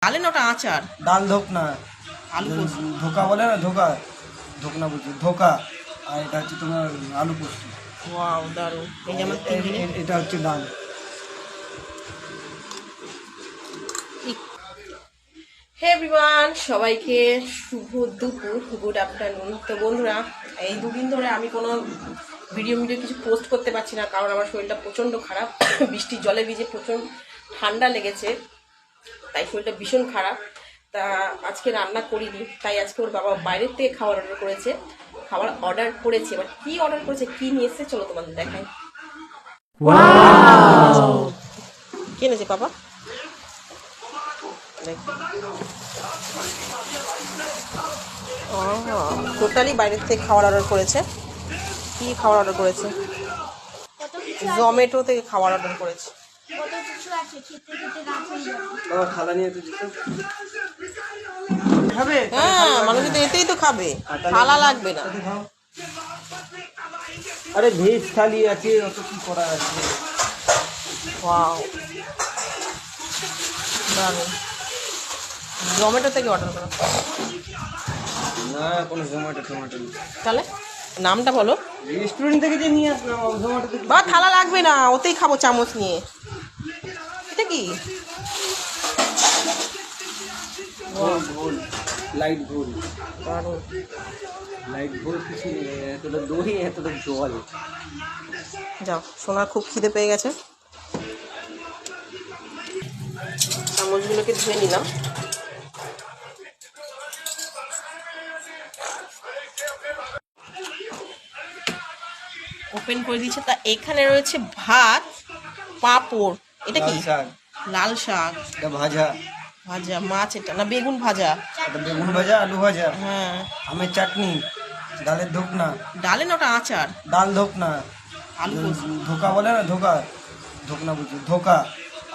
ডালের ওটা আচার, ডাল ধোকনা, আলু পোস্ত। ধোকা বলে না, ধোকা, ধোকনা বলছি, ধোকা। আর এটা হচ্ছে তোমার আলু পোস্ত। ওয়াও, দারুণ। এই যে আমার টিফিনে এটা হচ্ছে ডাল। হে এভরিওয়ান, সবাইকে শুভ দুপুর, গুড আফটারনুন। তো বন্ধুরা, এই দুদিন ধরে আমি কোনো ভিডিও কিছু পোস্ট করতে পারছি না, কারণ আমার শরীরটা প্রচণ্ড খারাপ। বৃষ্টির জলে ভিজে প্রচণ্ড ঠান্ডা লেগেছে, তাই শরীরটা ভীষণ খারাপ। তা আজকে রান্না করিনি, তাই আজকে ওর বাবা বাইরের থেকে খাবার অর্ডার করেছে। এবার কি অর্ডার করেছে, কি নিয়ে এসেছে, চলো তোমাদের দেখাই। কি এনেছে বাবা? টোটালি বাইরের থেকে খাবার অর্ডার করেছে। কি খাবার অর্ডার করেছে? জোম্যাটো থেকে খাবার অর্ডার করেছে। থালা নিয়ে খাবে? হ্যাঁ, মানুষ তো এতেই তো খাবে, থালা লাগবে না। আরে ভেজ থালি আছে, অত কি করা আছে। ওয়াও, দারুণ। জোম্যাটো থেকে অর্ডার করা? না, কোনো জোম্যাটো টমেটো নেই। তাহলে নামটা বলো। রেস্টুরেন্ট থেকে যে নিয়ে আসলাম, জোম্যাটো থেকে। বা থালা লাগবে না, ওতেই খাবো চামচ নিয়ে। এটা কি? ঘোল, লাইট ঘোল। দারুণ। লাইট ঘোল কিছু নেই, এতটা দই, এতটা জল। যাও, সোনার খুব খিদে পেয়ে গেছে। চামচগুলোকে ধুয়ে নিলাম। ওপেন করে দিয়েছে। তা এখানে রয়েছে ভাত, পাঁপড়। এটা কি? লাল শাক। এটা ভাজা। ভাজা মাছ, এটা না বেগুন ভাজা? এটা বেগুন ভাজা, আলু ভাজা, হ্যাঁ। আমের চাটনি, ডালের ধোকনা। ডালের ওটা আচার, ডাল ধোকনা, আলু পোস্ত। ধোকা বলে না, ধোকা, ধোকনা বলছি, ধোকা।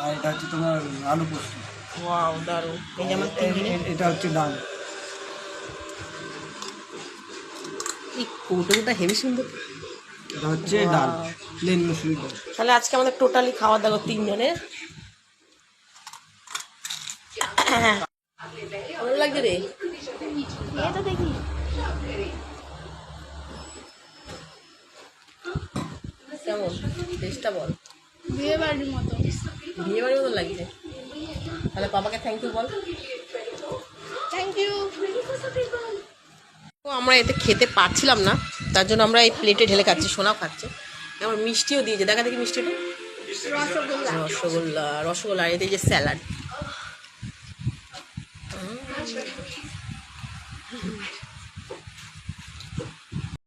আর এটা হচ্ছে তোমার আলু পোস্ত। ওয়াও, দারুণ। এই যে আমার টিফিনে এটা হচ্ছে ডাল। এই কৌটোটা হেভি সুন্দর। এটা হচ্ছে ডাল, প্লেন মুসুরি ডাল। তাহলে আজকে আমাদের টোটালি খাওয়া দাওয়া তিনজনের। ভালো লাগছে রে। কেমন টেস্টটা বল? বিয়ে বাড়ির মতো। বিয়ে বাড়ির মতো লাগছে। তাহলে বাবাকে থ্যাংক ইউ বল। Thank you. তো আমরা এতে খেতে পারছিলাম না, তার জন্য আমরা এই প্লেটে ঢেলে খাচ্ছি, সোনাও খাচ্ছে। আমার মিষ্টিও দিয়েছে, দেখা দেখি মিষ্টিটা। রসগোল্লা। রসগোল্লা, রসগোল্লা। আর এতে যে স্যালাড।